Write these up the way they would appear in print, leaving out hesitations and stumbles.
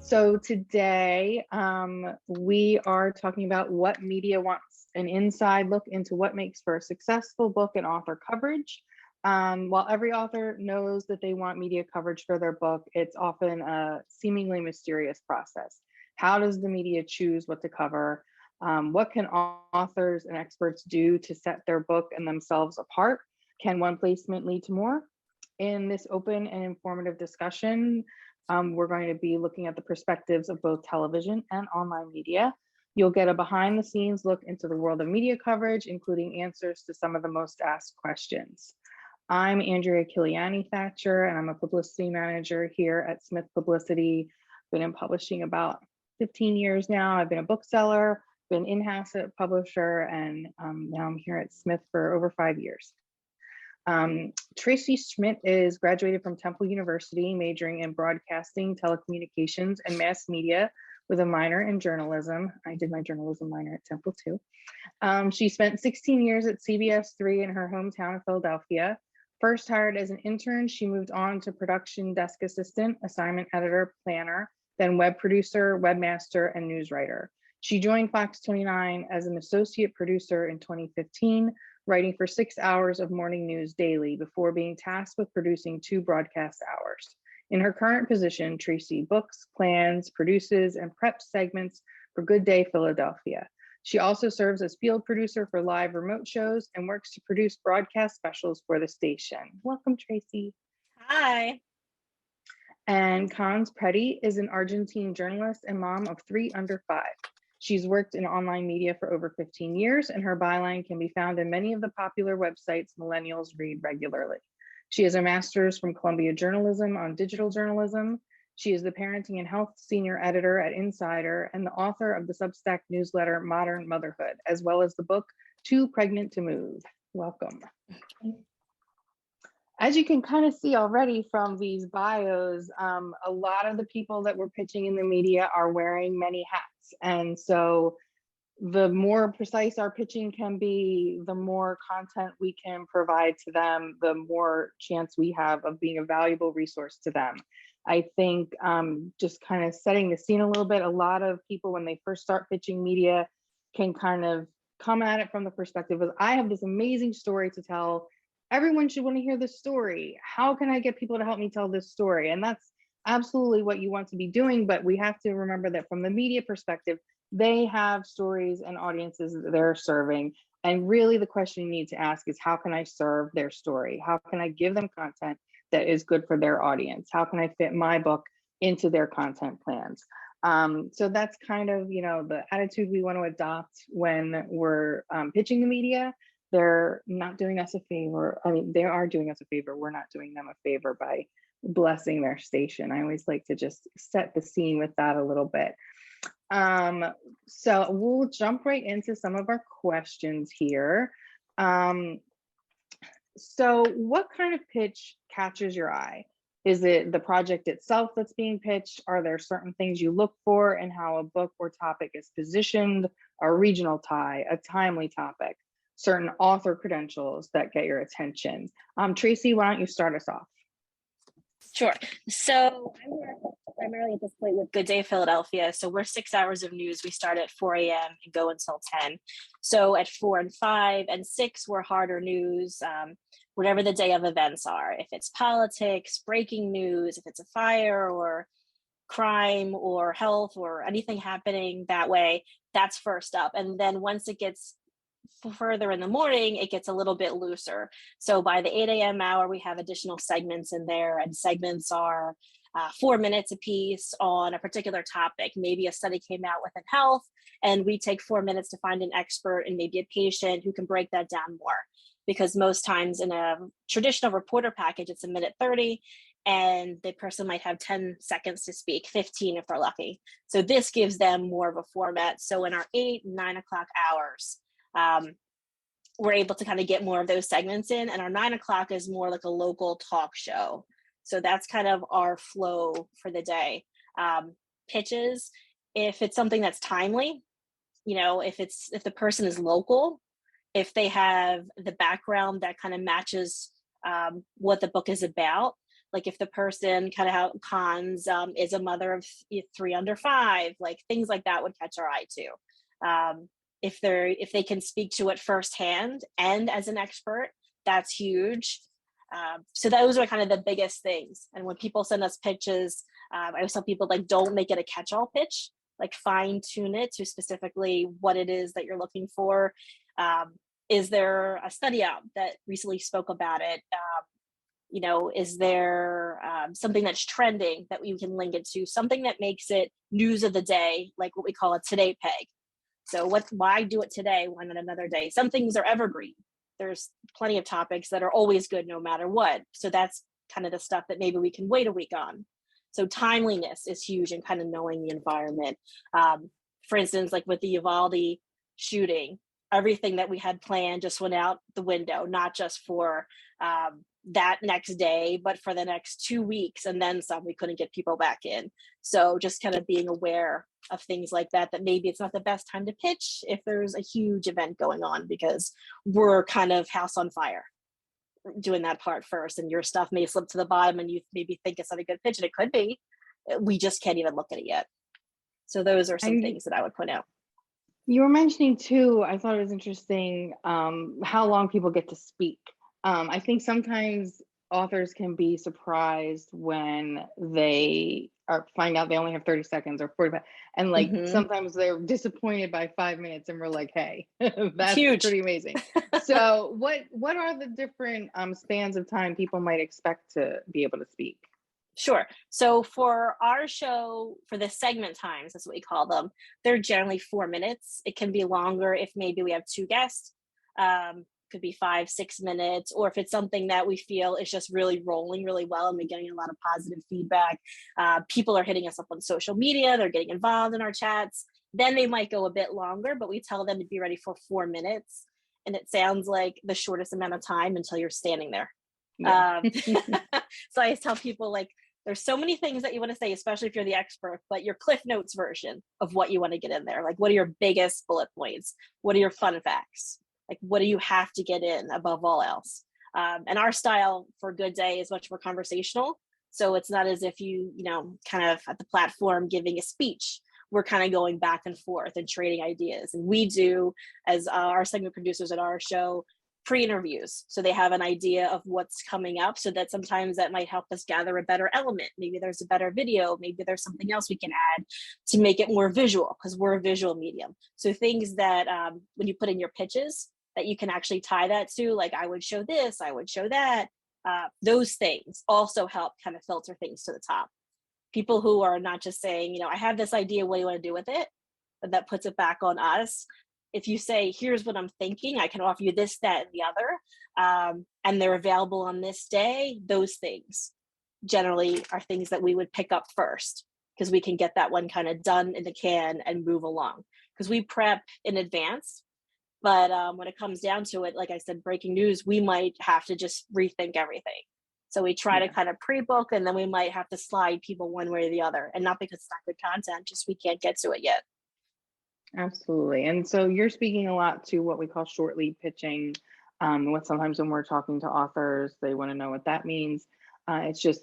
So today we are talking about what media wants an inside look into what makes for a successful book and author coverage. While every author knows that they want media coverage for their book, it's often a seemingly mysterious process. How does the media choose what to cover? What can authors and experts do to set their book and themselves apart? Can one placement lead to more? In this open and informative discussion, we're going to be looking at the perspectives of both television and online media. You'll get a behind the scenes look into the world of media coverage, including answers to some of the most asked questions. I'm Andrea Kiliany Thatcher, and I'm a publicity manager here at Smith Publicity. Been in publishing about 15 years now. I've been a bookseller, been in-house at a publisher, and now I'm here at Smith for over 5 years. Tracy Schmid is graduated from Temple University, majoring in broadcasting, telecommunications, and mass media with a minor in journalism. I did my journalism minor at Temple too. She spent 16 years at CBS 3 in her hometown of Philadelphia. First hired as an intern, she moved on to production desk assistant, assignment editor, planner, then web producer, webmaster, and news writer. She joined Fox 29 as an associate producer in 2015, writing for 6 hours of morning news daily before being tasked with producing 2 broadcast hours. In her current position, Tracy books, plans, produces, and preps segments for Good Day Philadelphia. She also serves as field producer for live remote shows and works to produce broadcast specials for the station. Welcome, Tracy. Hi. And Conz Preti is an Argentine journalist and mom of 3 under 5. She's worked in online media for over 15 years, and her byline can be found in many of the popular websites millennials read regularly. She has a master's from Columbia Journalism on digital journalism. She is the parenting and health senior editor at Insider and the author of the Substack newsletter Modern Motherhood, as well as the book Too Pregnant to Move. Welcome. As you can kind of see already from these bios, a lot of the people that we're pitching in the media are wearing many hats. And so the more precise our pitching can be, the more content we can provide to them, the more chance we have of being a valuable resource to them. I think just kind of setting the scene a little bit, a lot of people when they first start pitching media can kind of come at it from the perspective of, I have this amazing story to tell. Everyone should want to hear this story. How can I get people to help me tell this story? And that's absolutely what you want to be doing, but we have to remember that from the media perspective, they have stories and audiences that they're serving. And really the question you need to ask is, how can I serve their story? How can I give them content that is good for their audience? How can I fit my book into their content plans? So that's kind of, the attitude we want to adopt when we're pitching the media. They're not doing us a favor. I mean, they are doing us a favor. We're not doing them a favor by blessing their station. I always like to just set the scene with that a little bit. So we'll jump right into some of our questions here. So what kind of pitch catches your eye? Is it the project itself that's being pitched? Are there certain things you look for in how a book or topic is positioned? A regional tie, a timely topic, certain author credentials that get your attention? Tracy, why don't you start us off? Sure. So I work primarily at this point with Good Day Philadelphia. So we're 6 hours of news. We start at 4 a.m. and go until 10. So at 4 and 5 and 6, we're harder news, whatever the day of events are. If it's politics, breaking news, if it's a fire or crime or health or anything happening that way, that's first up. And then once it gets further in the morning, it gets a little bit looser. So by the 8 a.m. hour, we have additional segments in there, and segments are 4 minutes a piece on a particular topic. Maybe a study came out within health, and we take 4 minutes to find an expert and maybe a patient who can break that down more. Because most times in a traditional reporter package, it's 1:30, and the person might have 10 seconds to speak, 15 if they're lucky. So this gives them more of a format. So in our 8 and 9 o'clock hours, we're able to kind of get more of those segments in, and our 9 o'clock is more like a local talk show. So that's kind of our flow for the day. Pitches, if it's something that's timely, if the person is local, if they have the background that kind of matches what the book is about, Like if the person kind of how Conz is a mother of 3 under 5, like things like that would catch our eye too. If they can speak to it firsthand and as an expert, that's huge. So those are kind of the biggest things. And when people send us pitches, I always tell people, like, don't make it a catch-all pitch, like fine tune it to specifically what it is that you're looking for. Is there a study out that recently spoke about it? Is there something that's trending that you can link it to, something that makes it news of the day, like what we call a today peg. So why do it today? Why not another day? Some things are evergreen. There's plenty of topics that are always good no matter what. So that's kind of the stuff that maybe we can wait a week on. So timeliness is huge and kind of knowing the environment. For instance, like with the Uvalde shooting, everything that we had planned just went out the window, not just for that next day, but for the next 2 weeks, and then some. We couldn't get people back in. So just kind of being aware of things like that, that maybe it's not the best time to pitch if there's a huge event going on, because we're kind of house on fire doing that part first, and your stuff may slip to the bottom and you maybe think it's not a good pitch, and it could be. We just can't even look at it yet. So those are some things that I would point out. You were mentioning too, I thought it was interesting, how long people get to speak. I think sometimes authors can be surprised when they find out they only have 30 seconds or 45, and like sometimes they're disappointed by 5 minutes, and we're like, hey, that's huge. Pretty amazing. So what are the different spans of time people might expect to be able to speak? Sure. So for our show, for the segment times, that's what we call them, they're generally 4 minutes. It can be longer if maybe we have 2 guests. Could be 5-6 minutes, or if it's something that we feel is just really rolling really well and we're getting a lot of positive feedback. People are hitting us up on social media, they're getting involved in our chats, then they might go a bit longer, but we tell them to be ready for 4 minutes. And it sounds like the shortest amount of time until you're standing there. Yeah. So I tell people, like, there's so many things that you want to say, especially if you're the expert, but your Cliff Notes version of what you want to get in there. Like, what are your biggest bullet points? What are your fun facts? Like, what do you have to get in above all else? And our style for Good Day is much more conversational. So it's not as if you kind of at the platform giving a speech. We're kind of going back and forth and trading ideas. And we do, as our segment producers at our show, pre-interviews. So they have an idea of what's coming up, so that sometimes that might help us gather a better element. Maybe there's a better video, maybe there's something else we can add to make it more visual, because we're a visual medium. So things that when you put in your pitches, that you can actually tie that to, like, I would show this, I would show that. Those things also help kind of filter things to the top. People who are not just saying, I have this idea, what do you want to do with it? But that puts it back on us. If you say, here's what I'm thinking, I can offer you this, that, and the other, and they're available on this day, those things generally are things that we would pick up first, because we can get that one kind of done in the can and move along. Because we prep in advance, but when it comes down to it, like I said, breaking news, we might have to just rethink everything. So we try to kind of pre-book, and then we might have to slide people one way or the other, and not because it's not good content, just we can't get to it yet. Absolutely. And so you're speaking a lot to what we call short lead pitching. What sometimes when we're talking to authors, they want to know what that means. It's just,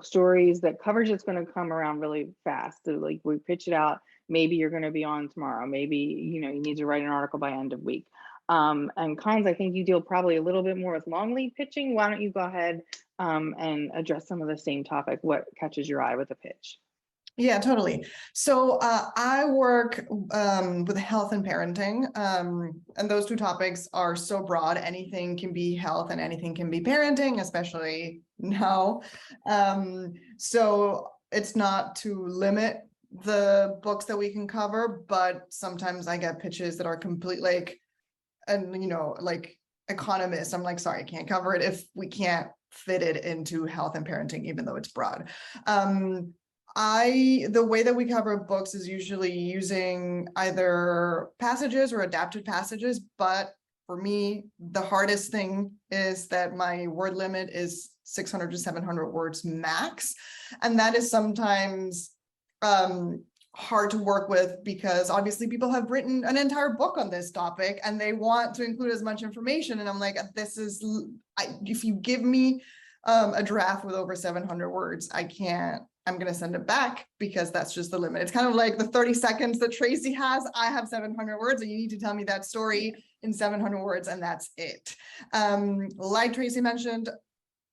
stories, that coverage that's going to come around really fast. So like, we pitch it out, maybe you're going to be on tomorrow. Maybe, you need to write an article by end of week. And Conz, I think you deal probably a little bit more with long lead pitching. Why don't you go ahead and address some of the same topic? What catches your eye with a pitch? Yeah, totally. So I work with health and parenting, and those two topics are so broad. Anything can be health and anything can be parenting, especially now. So it's not to limit the books that we can cover, but sometimes I get pitches that are complete, like economists. I'm like, sorry, I can't cover it if we can't fit it into health and parenting, even though it's broad. The way that we cover books is usually using either passages or adapted passages, but for me, the hardest thing is that my word limit is 600 to 700 words max. And that is sometimes hard to work with, because obviously people have written an entire book on this topic and they want to include as much information. And I'm like, if you give me a draft with over 700 words, I'm going to send it back because that's just the limit. It's kind of like the 30 seconds that Tracy has. I have 700 words and you need to tell me that story in 700 words and that's it. Like Tracy mentioned,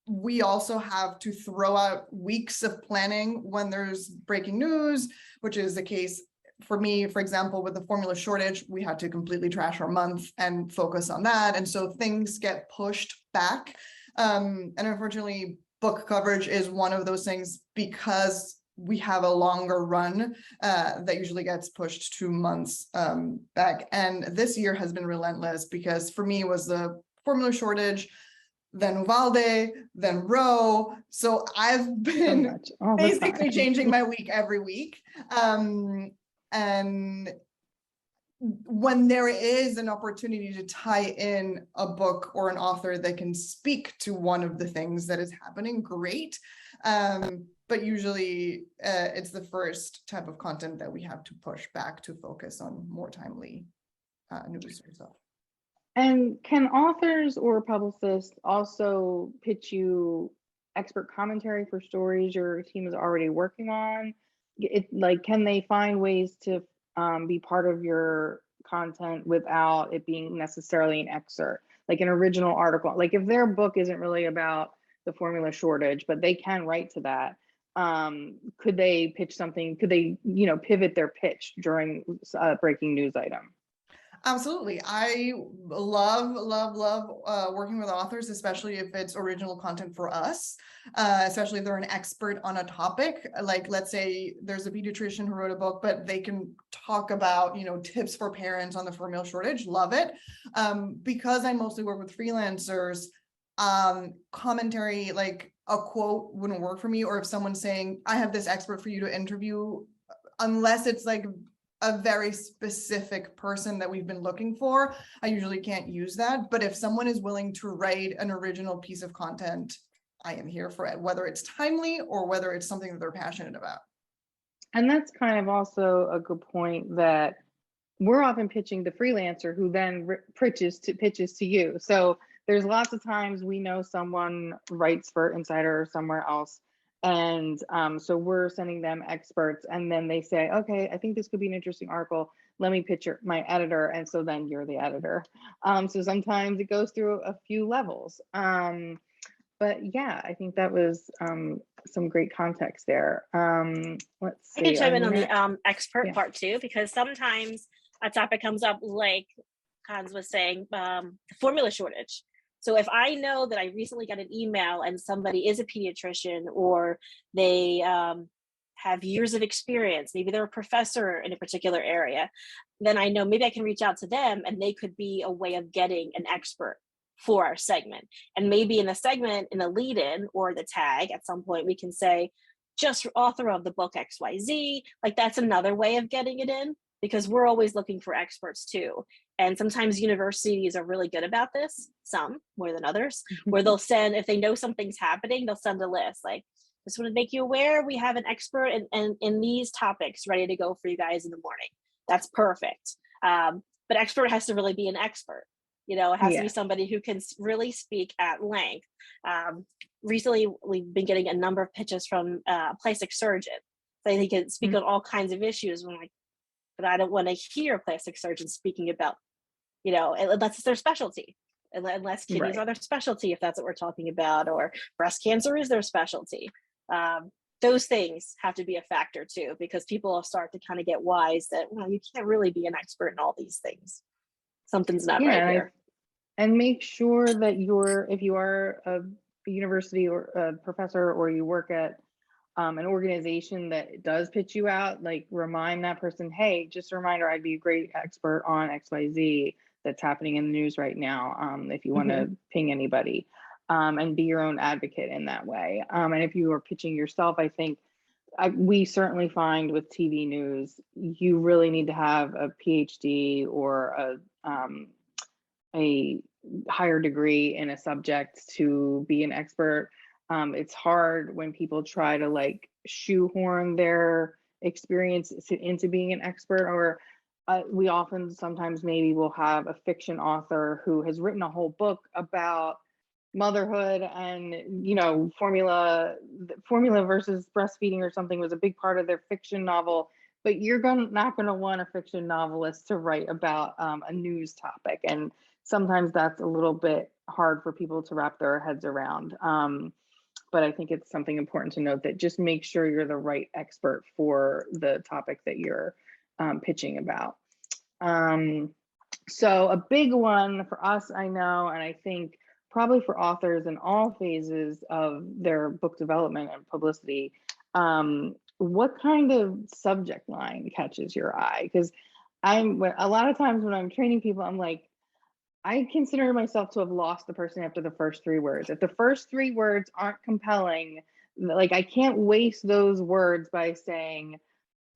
we also have to throw out weeks of planning when there's breaking news, which is the case for me. For example, with the formula shortage, we had to completely trash our month and focus on that. And so things get pushed back. And unfortunately, book coverage is one of those things because we have a longer run that usually gets pushed 2 months back. And this year has been relentless because for me it was the formula shortage, then Uvalde, then Roe. So I've been basically changing my week every week. And when there is an opportunity to tie in a book or an author that can speak to one of the things that is happening, great. But usually it's the first type of content that we have to push back to focus on more timely news or stuff. And can authors or publicists also pitch you expert commentary for stories your team is already working on? Like, can they find ways to be part of your content without it being necessarily an excerpt, like an original article? Like if their book isn't really about the formula shortage, but they can write to that, could they pitch something? Could they, pivot their pitch during a breaking news item? Absolutely. I love working with authors, especially if it's original content for us, especially if they're an expert on a topic. Like, let's say there's a pediatrician who wrote a book, but they can talk about, tips for parents on the formula shortage. Love it. Because I mostly work with freelancers, commentary, like a quote wouldn't work for me. Or if someone's saying, I have this expert for you to interview, unless it's like a very specific person that we've been looking for, I usually can't use that. But if someone is willing to write an original piece of content, I am here for it, whether it's timely or whether it's something that they're passionate about. And that's kind of also a good point, that we're often pitching the freelancer who then pitches to you. So there's lots of times we know someone writes for Insider or somewhere else, and so we're sending them experts, and then they say, okay, I think this could be an interesting article, let me pitch my editor, and so then you're the editor. So sometimes it goes through a few levels. But yeah, I think that was some great context there. Let's see. I can chime in on the expert part too, because sometimes a topic comes up, like Conz was saying, the formula shortage. So if I know that I recently got an email and somebody is a pediatrician, or they have years of experience, maybe they're a professor in a particular area, then I know maybe I can reach out to them and they could be a way of getting an expert for our segment. And maybe in the segment, in the lead-in or the tag, at some point we can say, just author of the book XYZ. Like, that's another way of getting it in, because we're always looking for experts too. And sometimes universities are really good about this, some more than others, where they'll send, if they know something's happening, they'll send a list like, just want to make you aware, we have an expert in these topics ready to go for you guys in the morning. That's perfect. But expert has to really be an expert. It has to be somebody who can really speak at length. Recently, we've been getting a number of pitches from plastic surgeons. They can speak on all kinds of issues. We're like, but I don't want to hear plastic surgeons speaking about, unless it's their specialty, unless kidneys are their specialty, if that's what we're talking about, or breast cancer is their specialty. Those things have to be a factor too, because people will start to kind of get wise that, you can't really be an expert in all these things. Something's not right here. And make sure that if you are a university or a professor, or you work at an organization that does pitch you out, like, remind that person, hey, just a reminder, I'd be a great expert on XYZ that's happening in the news right now, if you want to ping anybody, and be your own advocate in that way. And if you are pitching yourself, I think we certainly find with TV news, you really need to have a PhD or a higher degree in a subject to be an expert. It's hard when people try to shoehorn their experience into being an expert, or we sometimes maybe will have a fiction author who has written a whole book about motherhood and, you know, formula versus breastfeeding or something was a big part of their fiction novel, but you're not going to want a fiction novelist to write about a news topic, and sometimes that's a little bit hard for people to wrap their heads around. But I think it's something important to note, that just make sure you're the right expert for the topic that you're pitching about. So a big one for us, I know, and I think probably for authors in all phases of their book development and publicity, what kind of subject line catches your eye? Because a lot of times when I'm training people, I'm like, I consider myself to have lost the person after the first 3 words. If the first 3 words aren't compelling, like I can't waste those words by saying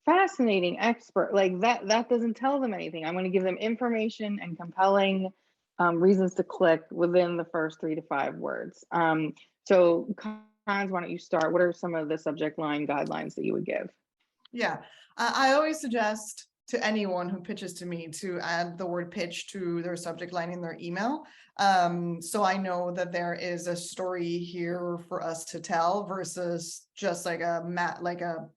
fascinating, expert, like that doesn't tell them anything. I'm going to give them information and compelling reasons to click within the first 3 to 5 words. So Conz, why don't you start? What are some of the subject line guidelines that you would give? Yeah, I always suggest to anyone who pitches to me to add the word pitch to their subject line in their email. So I know that there is a story here for us to tell versus just like a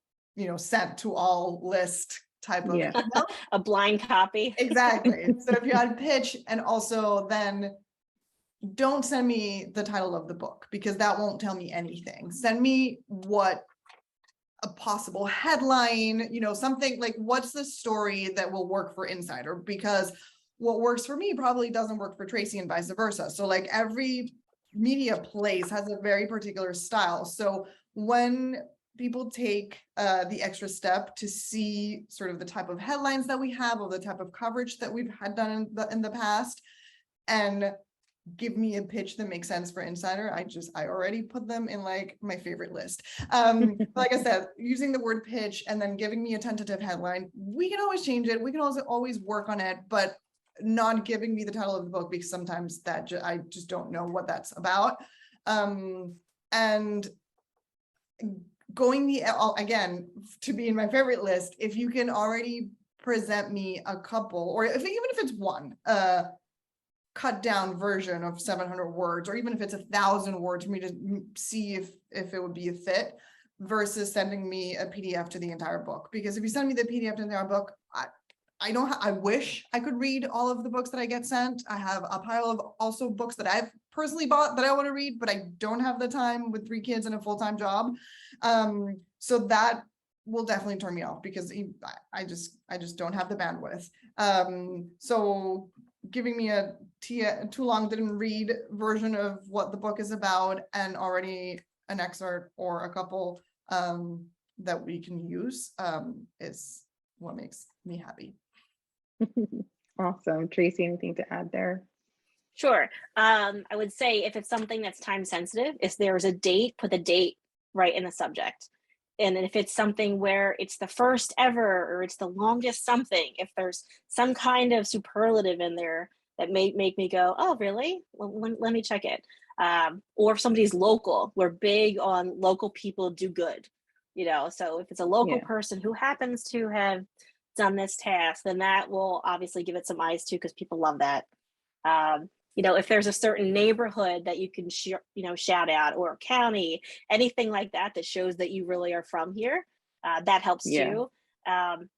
sent to all list type of Yeah. email. A blind copy. Exactly. So if you add pitch, and also then don't send me the title of the book, because that won't tell me anything. Send me what a possible headline, something like, what's the story that will work for Insider? Because what works for me probably doesn't work for Tracy, and vice versa. So like every media place has a very particular style. So when people take the extra step to see sort of the type of headlines that we have, or the type of coverage that we've had done in the past, and give me a pitch that makes sense for Insider, I already put them in like my favorite list. Like I said, using the word pitch and then giving me a tentative headline, we can always change it. We can also always work on it, but not giving me the title of the book, because sometimes that I just don't know what that's about. And going again, to be in my favorite list, if you can already present me a couple, or even if it's one, cut down version of 700 words, or even if it's 1,000 words, for me to see if it would be a fit, versus sending me a PDF to the entire book. Because if you send me the PDF to the entire book, I wish I could read all of the books that I get sent. I have a pile of also books that I've personally bought that I want to read, but I don't have the time with 3 kids and a full-time job. So that will definitely turn me off, because I just don't have the bandwidth. So giving me a too long didn't read version of what the book is about, and already an excerpt or a couple that we can use is what makes me happy. Awesome. Tracy, anything to add there? Sure. I would say if it's something that's time sensitive, if there's a date, put the date right in the subject. And if it's something where it's the first ever, or it's the longest something, if there's some kind of superlative in there that may make me go, oh, really? Well, let me check it. Or if somebody's local, we're big on local people do good, so if it's a local person who happens to have done this task, then that will obviously give it some eyes too, because people love that. If there's a certain neighborhood that you can shout out, or county, anything like that shows that you really are from here, that helps too. And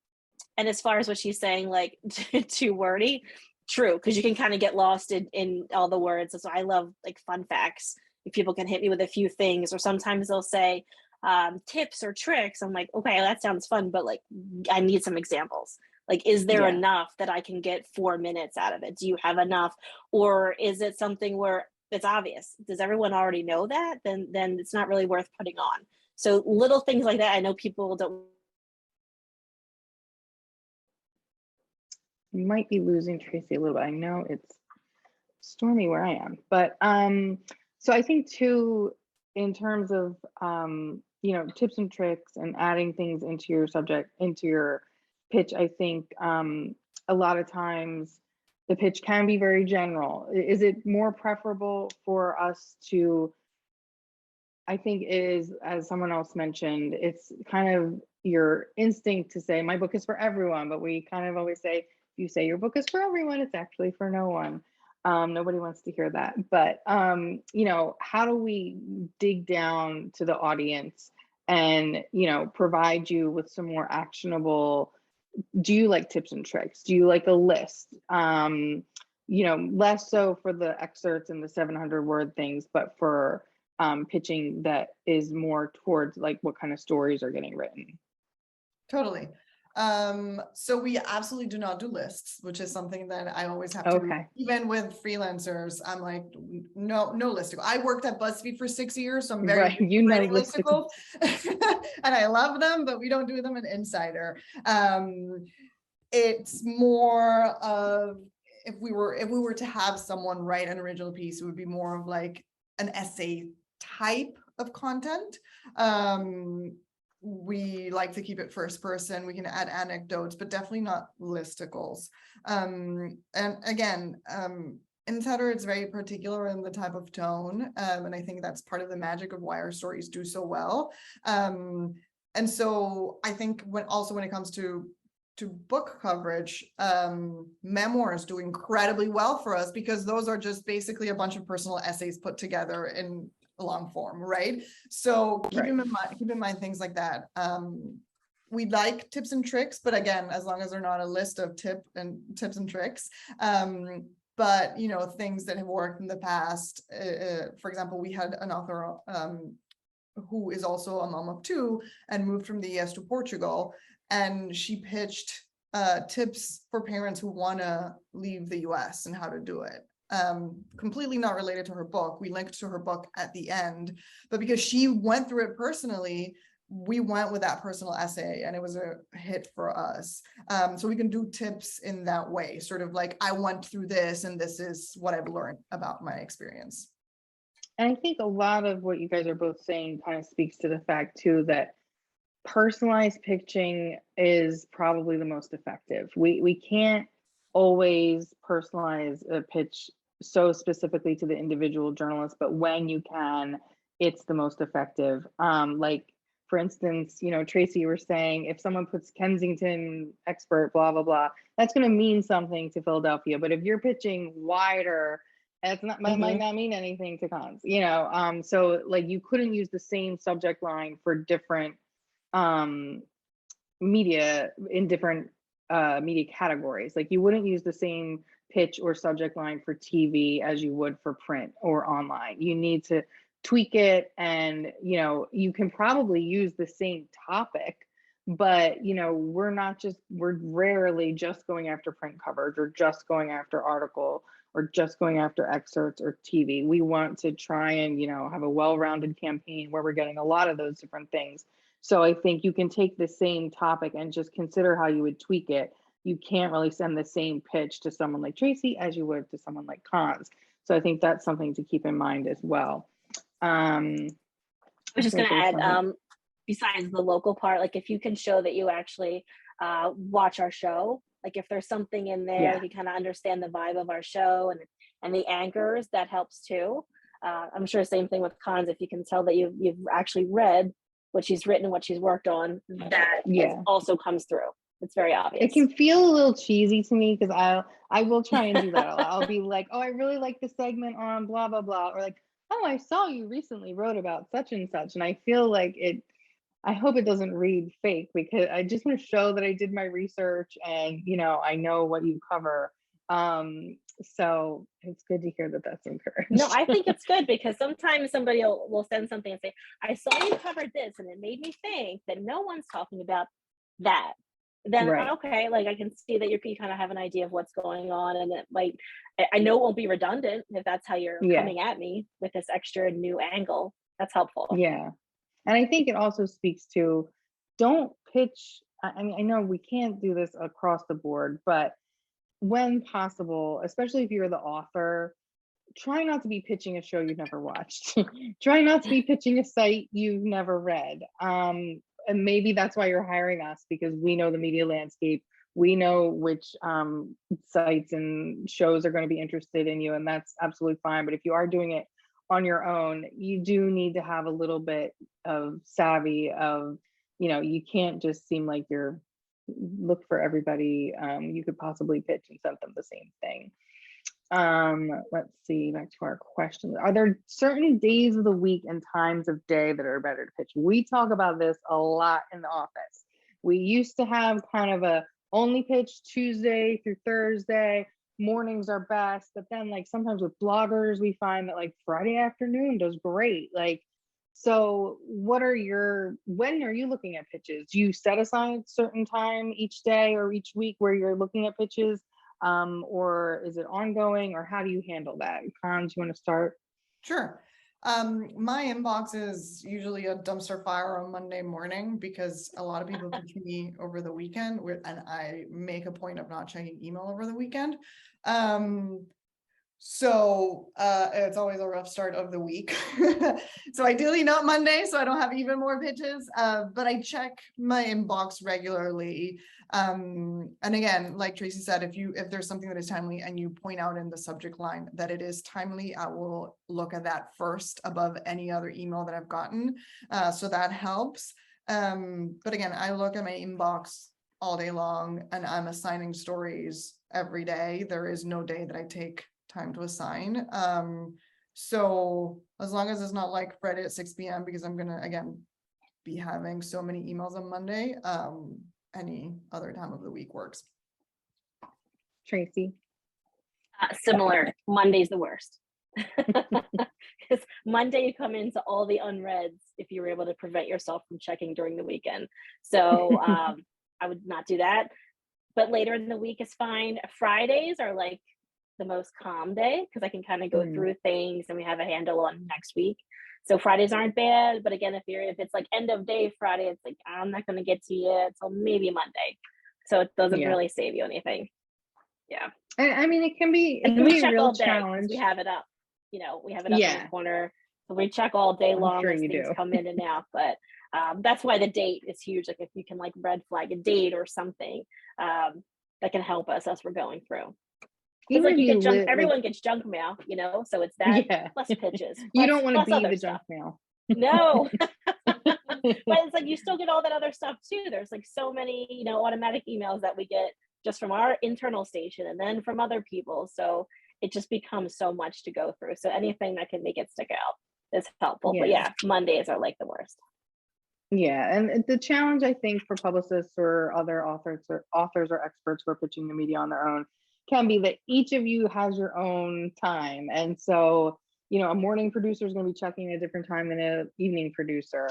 as far as what she's saying, like too wordy, true, because you can kind of get lost in all the words. So I love like fun facts. If people can hit me with a few things, or sometimes they'll say tips or tricks, I'm like, okay, that sounds fun, but like I need some examples. Like, is there enough that I can get 4 minutes out of it? Do you have enough? Or is it something where it's obvious? Does everyone already know that? Then it's not really worth putting on. So little things like that. I know people don't. You might be losing Tracy a little bit. I know it's stormy where I am, but so I think too, in terms of tips and tricks and adding things into your subject, into your pitch, I think a lot of times the pitch can be very general. Is it more preferable for us to, I think is, as someone else mentioned, it's kind of your instinct to say my book is for everyone, but we kind of always say, if you say your book is for everyone, it's actually for no one. Nobody wants to hear that, but how do we dig down to the audience and provide you with some more actionable? Do you like tips and tricks? Do you like a list? Less so for the excerpts and the 700-word things, but for pitching that is more towards like what kind of stories are getting written. Totally. So we absolutely do not do lists, which is something that I always have to do. Even with freelancers, I'm like, no listicle. I worked at BuzzFeed for 6 years, so I'm very listicles. And I love them, but we don't do them in Insider. It's more of, if we were to have someone write an original piece, it would be more of like an essay type of content. We like to keep it first person. We can add anecdotes, but definitely not listicles. And again, Insider, it's very particular in the type of tone. And I think that's part of the magic of why our stories do so well. And so I think when it comes to book coverage, memoirs do incredibly well for us, because those are just basically a bunch of personal essays put together in long form, right? So keep in mind things like that. We like tips and tricks, but again, as long as they're not a list of tips and tricks, but things that have worked in the past. For example, we had an author who is also a mom of two and moved from the US to Portugal, and she pitched tips for parents who want to leave the US and how to do it. Completely not related to her book. We linked to her book at the end, but because she went through it personally, we went with that personal essay, and it was a hit for us. So we can do tips in that way, sort of like, I went through this and this is what I've learned about my experience. And I think a lot of what you guys are both saying kind of speaks to the fact too that personalized pitching is probably the most effective. We can't always personalize a pitch so specifically to the individual journalist, but when you can, it's the most effective. Like for instance, Tracy, you were saying if someone puts Kensington expert, blah, blah, blah, that's going to mean something to Philadelphia. But if you're pitching wider, might not mean anything to Conz, so like you couldn't use the same subject line for different media in different media categories. Like you wouldn't use the same pitch or subject line for TV as you would for print or online. You need to tweak it, and you can probably use the same topic, but we're rarely just going after print coverage or just going after article or just going after excerpts or TV. We want to try and have a well-rounded campaign where we're getting a lot of those different things. So I think you can take the same topic and just consider how you would tweak it. You can't really send the same pitch to someone like Tracy as you would to someone like Conz. So I think that's something to keep in mind as well. I was just going to add, besides the local part, like if you can show that you actually watch our show, like if there's something in there, if you kind of understand the vibe of our show and the anchors, that helps too. I'm sure same thing with Conz. If you can tell that you've actually read what she's written, what she's worked on, that also comes through. It's very obvious. It can feel a little cheesy to me because I will try and do that a lot. I'll be like, oh, I really like the segment on blah, blah, blah. Or like, oh, I saw you recently wrote about such and such. And I feel like I hope it doesn't read fake, because I just want to show that I did my research and, I know what you cover. So it's good to hear that that's encouraged. No, I think it's good, because sometimes somebody will send something and say, I saw you covered this and it made me think that no one's talking about that. Then okay, like I can see that you kind of have an idea of what's going on, and it, like I know it won't be redundant if that's how you're coming at me with this extra new angle. That's helpful. Yeah. And I think it also speaks to, don't pitch. I mean, I know we can't do this across the board, but when possible, especially if you're the author, try not to be pitching a show you've never watched. Try not to be pitching a site you've never read. And maybe that's why you're hiring us, because we know the media landscape. We know which sites and shows are going to be interested in you, and that's absolutely fine. But if you are doing it on your own, you do need to have a little bit of savvy of, you can't just seem like you're look for everybody you could possibly pitch and send them the same thing. Let's see, back to our questions. Are there certain days of the week and times of day that are better to pitch? We talk about this a lot in the office. We used to have kind of a only pitch Tuesday through Thursday. Mornings are best, but then like sometimes with bloggers, we find that like Friday afternoon does great. Like, so when are you looking at pitches? Do you set aside a certain time each day or each week where you're looking at pitches? Or is it ongoing, or how do you handle that? Conz, you want to start? Sure. My inbox is usually a dumpster fire on Monday morning because a lot of people pitch me over the weekend, and I make a point of not checking email over the weekend. So it's always a rough start of the week. So ideally not Monday, so I don't have even more pitches, but I check my inbox regularly. And again, like Tracy said, if there's something that is timely and you point out in the subject line that it is timely, I will look at that first above any other email that I've gotten. So that helps. But again, I look at my inbox all day long and I'm assigning stories every day. There is no day that I take time to assign. So as long as it's not like Friday at 6 p.m. because I'm gonna again be having so many emails on Monday, any other time of the week works. Tracy? Similar. Monday's the worst. Because Monday you come into all the unreads if you were able to prevent yourself from checking during the weekend. So I would not do that. But later in the week is fine. Fridays are like the most calm day because I can kind of go through things and we have a handle on next week. So Fridays aren't bad, but again, if it's like end of day Friday, it's like I'm not going to get to you until maybe Monday. So it doesn't really save you anything. Yeah. I mean, it can be a real challenge. We have it up, we have it up in the corner. So we check all day long as things come in and out. But that's why the date is huge. Like if you can like red flag a date or something that can help us as we're going through. Even like you get everyone gets junk mail, so it's that plus pitches. You don't want to be the junk mail. No. But it's like you still get all that other stuff too. There's like so many, automatic emails that we get just from our internal station and then from other people. So it just becomes so much to go through. So anything that can make it stick out is helpful. But yeah, Mondays are like the worst. Yeah, and the challenge I think for publicists or other authors or experts who are pitching the media on their own can be that each of you has your own time. And so, a morning producer is going to be checking at a different time than an evening producer.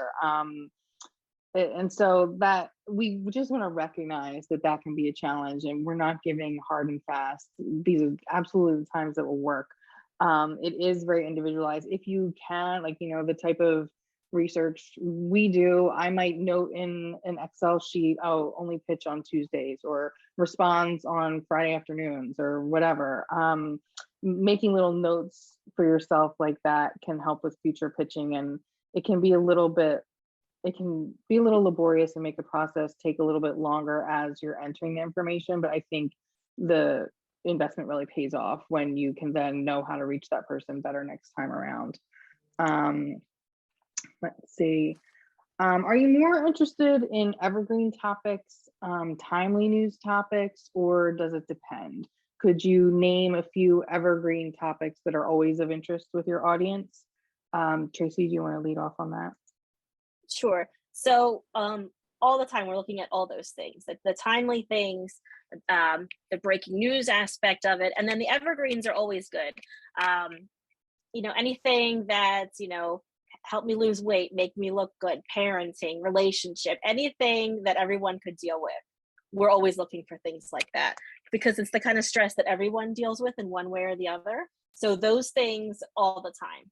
And so that we just want to recognize that can be a challenge, and we're not giving hard and fast. These are absolutely the times that will work. It is very individualized. If you can, the type of research we do, I might note in an Excel sheet, only pitch on Tuesdays or responds on Friday afternoons or whatever. Making little notes for yourself like that can help with future pitching, and it can be a little laborious and make the process take a little bit longer as you're entering the information, but I think the investment really pays off when you can then know how to reach that person better next time around. Let's see. Are you more interested in evergreen topics, timely news topics, or does it depend? Could you name a few evergreen topics that are always of interest with your audience? Tracy, do you want to lead off on that? Sure. So all the time we're looking at all those things, like the timely things, the breaking news aspect of it, and then the evergreens are always good. Anything that's, help me lose weight, make me look good, parenting, relationship, anything that everyone could deal with. We're always looking for things like that because it's the kind of stress that everyone deals with in one way or the other. So those things all the time,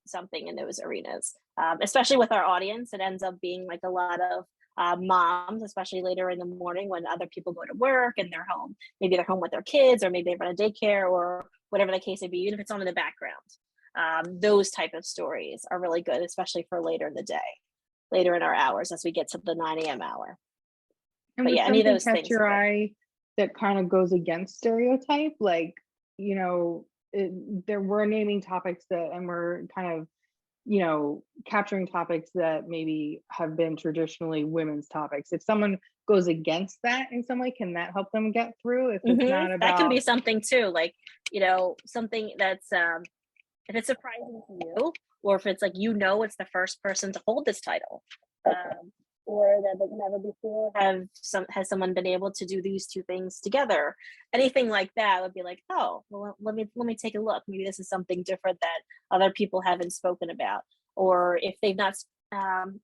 something in those arenas, especially with our audience, it ends up being like a lot of moms, especially later in the morning when other people go to work and they're home. Maybe they're home with their kids, or maybe they run a daycare, or whatever the case may be, even if it's on in the background. Those type of stories are really good, especially for later in the day, later in our hours as we get to the 9 a.m. hour. And but any of those catch your eye that kind of goes against stereotype, like, we're naming topics and we're kind of, capturing topics that maybe have been traditionally women's topics. If someone goes against that in some way, can that help them get through if it's not That can be about, something too, like, something that's if it's surprising to you, or if it's like, it's the first person to hold this title, or that like never before has someone been able to do these two things together. Anything like that would be like, oh, well, let me take a look. Maybe this is something different that other people haven't spoken about. Or if they've not,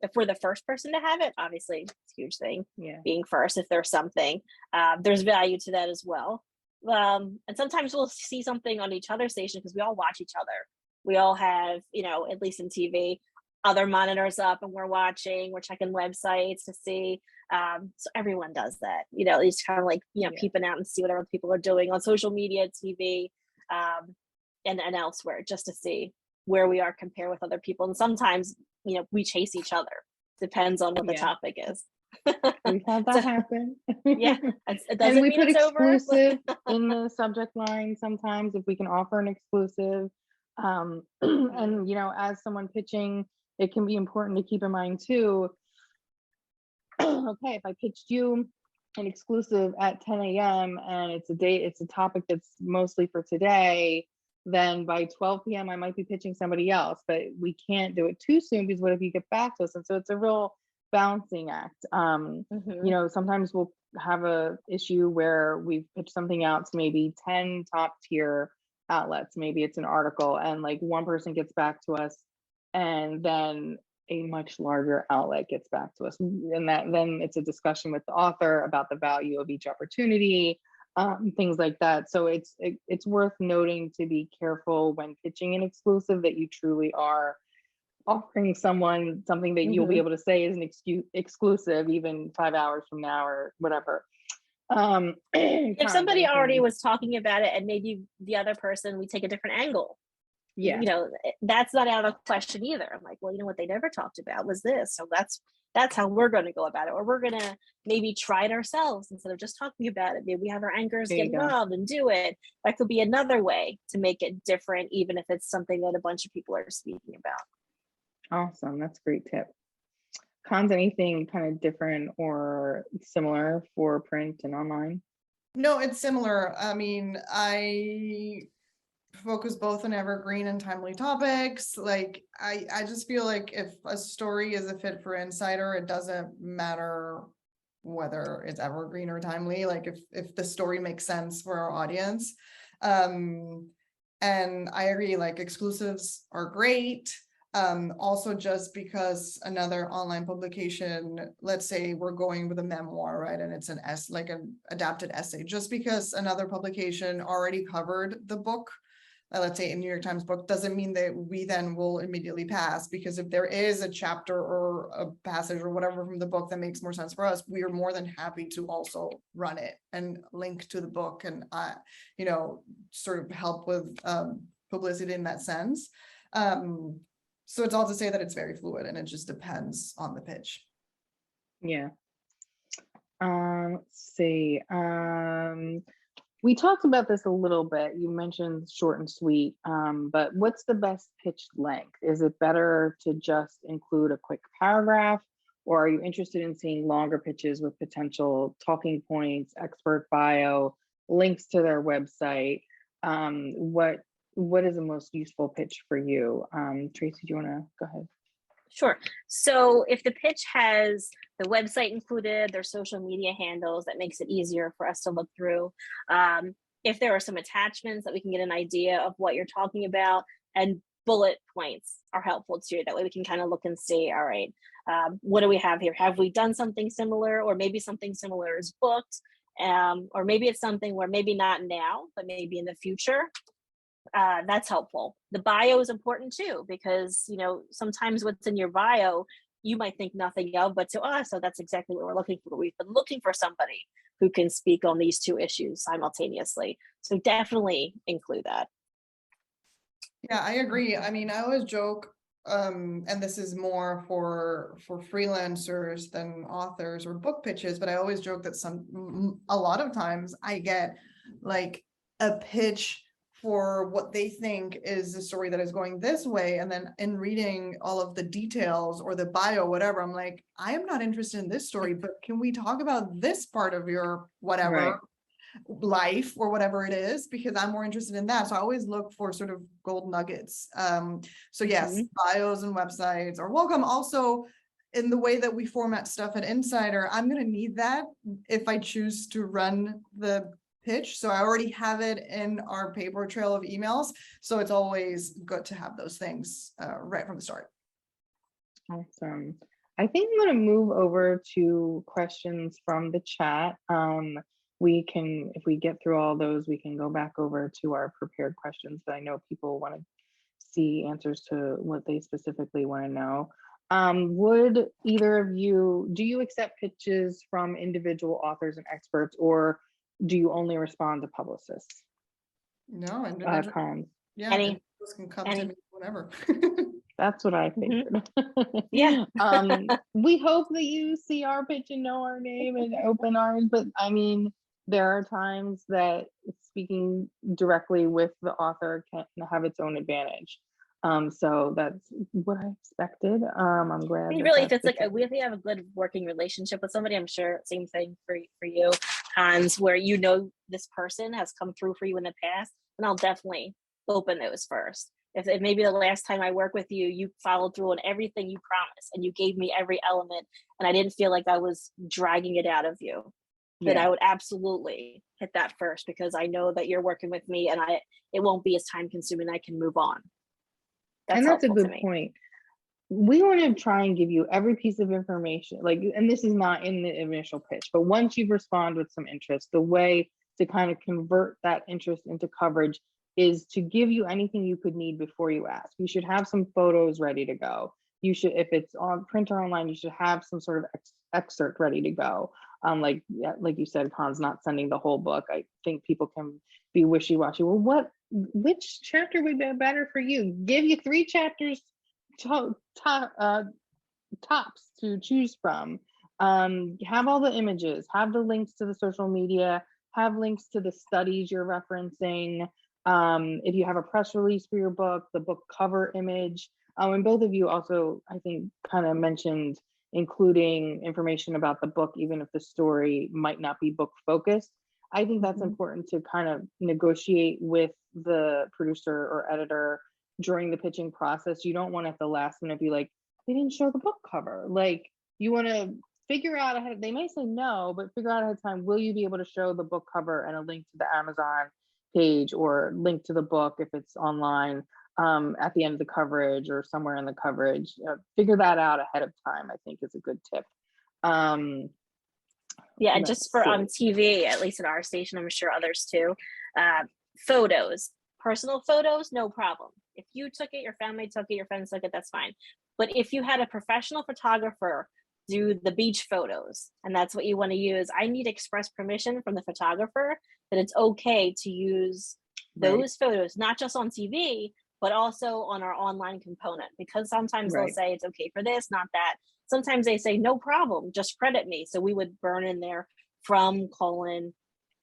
if we're the first person to have it, obviously it's a huge thing. yeah, Being first, if there's something, there's value to that as well. And sometimes we'll see something on each other's station because we all watch each other. We all have, at least in TV, other monitors up, and we're checking websites to see. So everyone does that, it's kind of like, peeping out and see what other people are doing on social media, TV, and elsewhere, just to see where we are compared with other people. And sometimes, we chase each other. Depends on what the topic is. we've had that happen. Yeah, it doesn't And we mean put it's over. exclusive in the subject line sometimes if we can offer an exclusive. And as someone pitching, it can be important to keep in mind too, okay, if I pitched you an exclusive at 10 a.m. and it's a topic that's mostly for today, then by 12 p.m. I might be pitching somebody else, but we can't do it too soon because what if you get back to us? And so it's a real balancing act. Sometimes we'll have a issue where we've pitched something out to maybe 10 top tier outlets. Maybe it's an article and like one person gets back to us and then a much larger outlet gets back to us. And then it's a discussion with the author about the value of each opportunity, things like that. So it's worth noting to be careful when pitching an exclusive that you truly are offering someone something that you'll be able to say is an exclusive even 5 hours from now or whatever. If somebody already was talking about it and maybe the other person, we take a different angle. Yeah. That's not out of the question either. I'm like, well, what they never talked about was this. So that's how we're going to go about it. Or we're going to maybe try it ourselves instead of just talking about it. Maybe we have our anchors get involved and do it. That could be another way to make it different, even if it's something that a bunch of people are speaking about. Awesome. That's a great tip. Conz, anything kind of different or similar for print and online? No, it's similar. I mean, I focus both on evergreen and timely topics. Like, I just feel like if a story is a fit for insider, it doesn't matter whether it's evergreen or timely. Like, if the story makes sense for our audience. And I agree, like exclusives are great. Also, just because another online publication, let's say we're going with a memoir, right? And it's like an adapted essay, just because another publication already covered the book, let's say a New York Times book, doesn't mean that we then will immediately pass, because if there is a chapter or a passage or whatever from the book that makes more sense for us, we are more than happy to also run it and link to the book and, sort of help with publicity in that sense. So it's all to say that it's very fluid and it just depends on the pitch. Yeah. Let's see. We talked about this a little bit. You mentioned short and sweet, but what's the best pitch length? Is it better to just include a quick paragraph, or are you interested in seeing longer pitches with potential talking points, expert bio, links to their website? What is the most useful pitch for you? Tracy, do you want to go ahead? Sure. So if the pitch has the website included, their social media handles, that makes it easier for us to look through. If there are some attachments that we can get an idea of what you're talking about, and bullet points are helpful too. That way we can kind of look and see, all right, what do we have here? Have we done something similar, or maybe something similar is booked, or maybe it's something where maybe not now, but maybe in the future. That's helpful. The bio is important too, because sometimes what's in your bio you might think nothing of, but to us, so that's exactly what we're looking for. We've been looking for somebody who can speak on these two issues simultaneously. So definitely include that. Yeah, I agree. I mean, I always joke, and this is more for freelancers than authors or book pitches, but I always joke that a lot of times I get like a pitch for what they think is the story that is going this way. And then in reading all of the details or the bio, whatever, I'm like, I am not interested in this story, but can we talk about this part of your whatever Right. life or whatever it is, because I'm more interested in that. So I always look for sort of gold nuggets. So yes, bios and websites are welcome. Also, in the way that we format stuff at Insider, I'm going to need that if I choose to run the pitch. So I already have it in our paper trail of emails. So it's always good to have those things right from the start. Awesome. I think I'm going to move over to questions from the chat. We can, if we get through all those, we can go back over to our prepared questions, but I know people want to see answers to what they specifically want to know. Would either of you, do you accept pitches from individual authors and experts, or do you only respond to publicists? No, individual. Conz. Yeah, individuals can come to me whenever. That's what I figured. Yeah. We hope that you see our pitch and know our name and open ours, but I mean, there are times that speaking directly with the author can have its own advantage. So that's what I expected. I'm glad. Really, if it's like we have a good working relationship with somebody, I'm sure same thing for you, Conz, where you know this person has come through for you in the past, and I'll definitely open those first. If maybe the last time I worked with you, you followed through on everything you promised and you gave me every element, and I didn't feel like I was dragging it out of you, then I would absolutely hit that first, because I know that you're working with me and it won't be as time consuming. I can move on. That's a good point. We want to try and give you every piece of information, and this is not in the initial pitch, but once you respond with some interest, the way to kind of convert that interest into coverage is to give you anything you could need before you ask. You should have some photos ready to go. You should, if it's on print or online, you should have some sort of excerpt ready to go. Like you said, Conz, not sending the whole book. I think people can be wishy-washy. Well, which chapter would be better for you? Give you 3 chapters tops to choose from. Have all the images, have the links to the social media, have links to the studies you're referencing. If you have a press release for your book, the book cover image. And both of you also, I think, kind of mentioned including information about the book, even if the story might not be book focused. I think that's important to kind of negotiate with the producer or editor during the pitching process. You don't want at the last minute be like, they didn't show the book cover. Like, you want to figure out ahead. They may say no, but figure out ahead of time, will you be able to show the book cover and a link to the Amazon page or link to the book if it's online at the end of the coverage or somewhere in the coverage. Figure that out ahead of time, I think, is a good tip. Yeah, just for on TV, at least at our station, I'm sure others too, photos, personal photos, no problem. If you took it, your family took it, your friends took it, that's fine. But if you had a professional photographer do the beach photos and that's what you want to use, I need express permission from the photographer that it's okay to use those photos, not just on TV, but also on our online component, because sometimes they'll say it's okay for this, not that. Sometimes they say, no problem, just credit me. So we would burn in there from :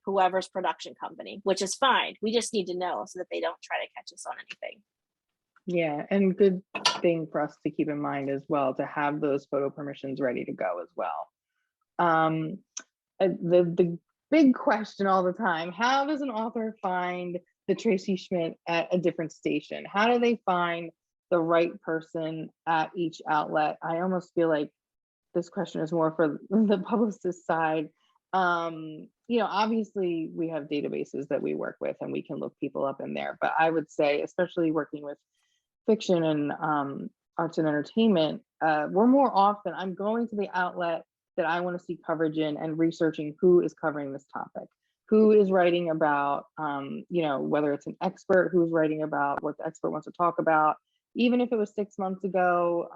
whoever's production company, which is fine. We just need to know so that they don't try to catch us on anything. Yeah, and good thing for us to keep in mind as well, to have those photo permissions ready to go as well. The big question all the time, how does an author find the Tracy Schmid at a different station? How do they find the right person at each outlet? I almost feel like this question is more for the publicist side. Obviously we have databases that we work with and we can look people up in there, but I would say, especially working with fiction and arts and entertainment, we're more often, I'm going to the outlet that I want to see coverage in and researching who is covering this topic, who is writing about, whether it's an expert who's writing about what the expert wants to talk about. Even if it was 6 months ago,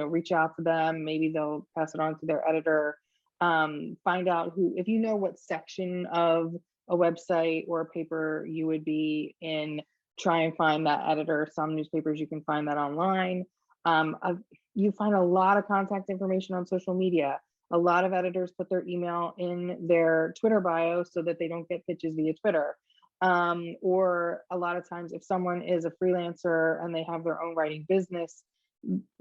reach out to them, maybe they'll pass it on to their editor. Find out if you know what section of a website or a paper you would be in, try and find that editor. Some newspapers, you can find that online. You find a lot of contact information on social media. A lot of editors put their email in their Twitter bio so that they don't get pitches via Twitter. Or a lot of times if someone is a freelancer and they have their own writing business,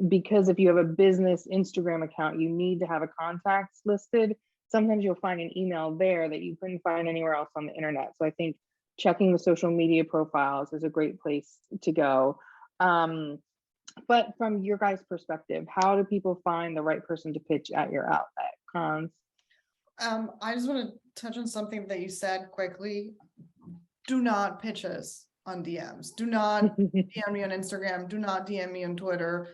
because if you have a business Instagram account, you need to have a contacts listed. Sometimes you'll find an email there that you couldn't find anywhere else on the internet. So I think checking the social media profiles is a great place to go. But from your guys' perspective, how do people find the right person to pitch at your outlet, Conz? I just want to touch on something that you said quickly. Do not pitch us on DMs. Do not DM me on Instagram. Do not DM me on Twitter.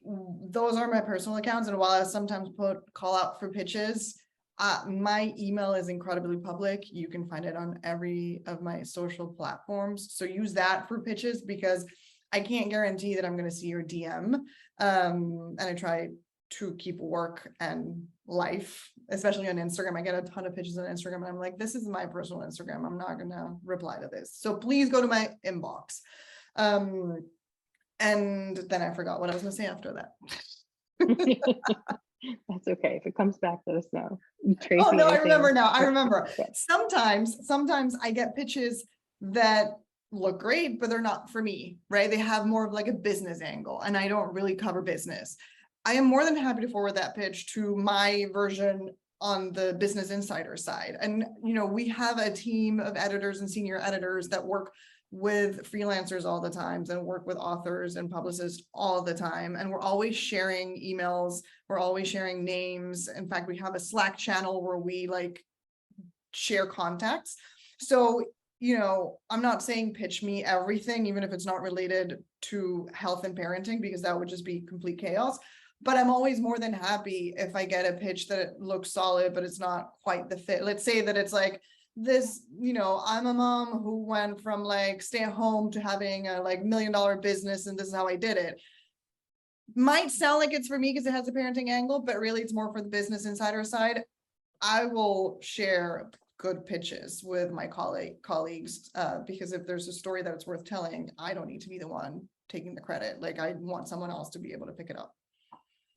Those are my personal accounts. And while I sometimes call out for pitches, my email is incredibly public. You can find it on every of my social platforms. So use that for pitches, because I can't guarantee that I'm going to see your DM. And I try to keep work and life, especially on Instagram. I get a ton of pitches on Instagram and I'm like, this is my personal Instagram. I'm not going to reply to this. So please go to my inbox. And then I forgot what I was going to say after that. That's okay. If it comes back, let us know. Tracy, oh no, I anything? remember now. I remember. Okay. Sometimes I get pitches that look great, but they're not for me, right? They have more of like a business angle and I don't really cover business. I am more than happy to forward that pitch to my version on the Business Insider side. And, you know, we have a team of editors and senior editors that work with freelancers all the time and work with authors and publicists all the time. And we're always sharing emails. We're always sharing names. In fact, we have a Slack channel where we like share contacts. So, you know, I'm not saying pitch me everything, even if it's not related to health and parenting, because that would just be complete chaos. But I'm always more than happy if I get a pitch that looks solid, but it's not quite the fit. Let's say that it's like this, you know, I'm a mom who went from like stay at home to having a like $1 million business, and this is how I did it. Might sound like it's for me because it has a parenting angle, but really it's more for the Business Insider side. I will share good pitches with my colleagues because if there's a story that's worth telling, I don't need to be the one taking the credit. Like I want someone else to be able to pick it up.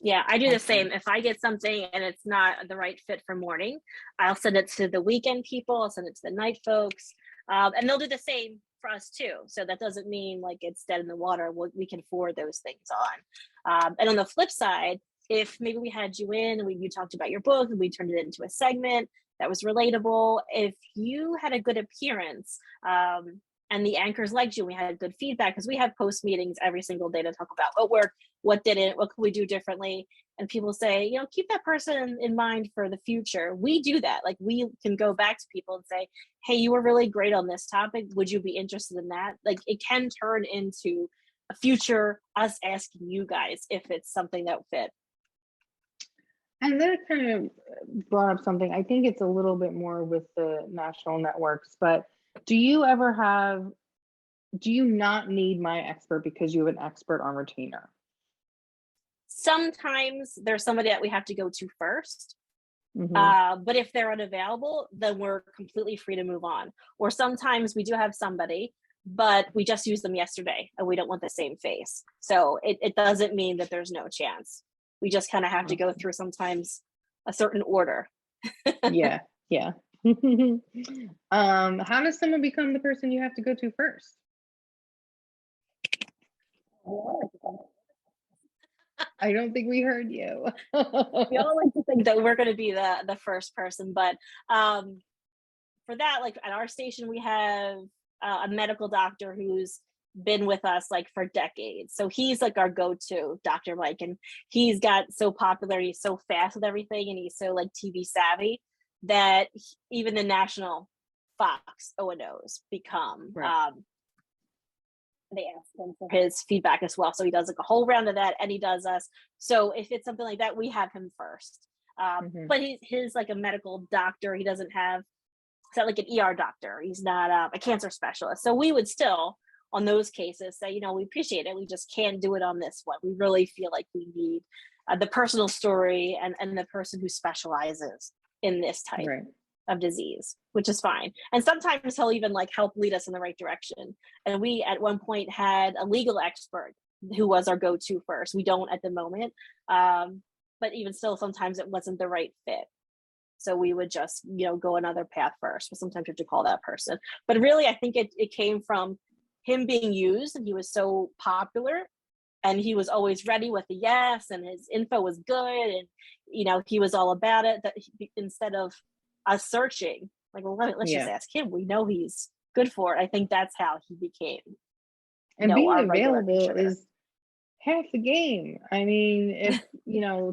Yeah, I do the same. If I get something and it's not the right fit for morning, I'll send it to the weekend people. I'll send it to the night folks, and they'll do the same for us too. So that doesn't mean like it's dead in the water. We can forward those things on. And on the flip side, if maybe we had you in and you talked about your book and we turned it into a segment that was relatable, if you had a good appearance, and the anchors liked you, we had good feedback, because we have post meetings every single day to talk about what worked, what didn't, what could we do differently. And people say, you know, keep that person in mind for the future. We do that. Like we can go back to people and say, hey, you were really great on this topic. Would you be interested in that? Like it can turn into a future us asking you guys if it's something that would fit. And that kind of brought up something. I think it's a little bit more with the national networks, but do you not need my expert because you have an expert on retainer? Sometimes there's somebody that we have to go to first. But if they're unavailable, then we're completely free to move on. Or sometimes we do have somebody, but we just used them yesterday and we don't want the same face. So it doesn't mean that there's no chance. We just kind of have to go through sometimes a certain order. Yeah. How does someone become the person you have to go to first? I don't think we heard you. We all like to think that we're going to be the first person, but for that, like at our station, we have a medical doctor who's been with us like for decades. So he's like our go-to, Dr. Mike, and he's got so popular, he's so fast with everything, and he's so like TV savvy that even the national Fox O&Os become, right. They ask him for his feedback as well. So he does like a whole round of that, and he does us. So if it's something like that, we have him first. But he's like a medical doctor. He doesn't have, it's not like an ER doctor. He's not a cancer specialist. So we would still, on those cases, say, you know, we appreciate it. We just can't do it on this one. We really feel like we need the personal story and the person who specializes in this type of disease, which is fine. And sometimes he'll even like help lead us in the right direction. And we at one point had a legal expert who was our go-to first. We don't at the moment, but even still, sometimes it wasn't the right fit. So we would just, go another path first, but sometimes you have to call that person. But really, I think it came from him being used, and he was so popular, and he was always ready with a yes, and his info was good, and he was all about it. That instead of us searching, like, well, let's just ask him. We know he's good for it. I think that's how he became. And being our regular available contributor. is half the game. I mean, if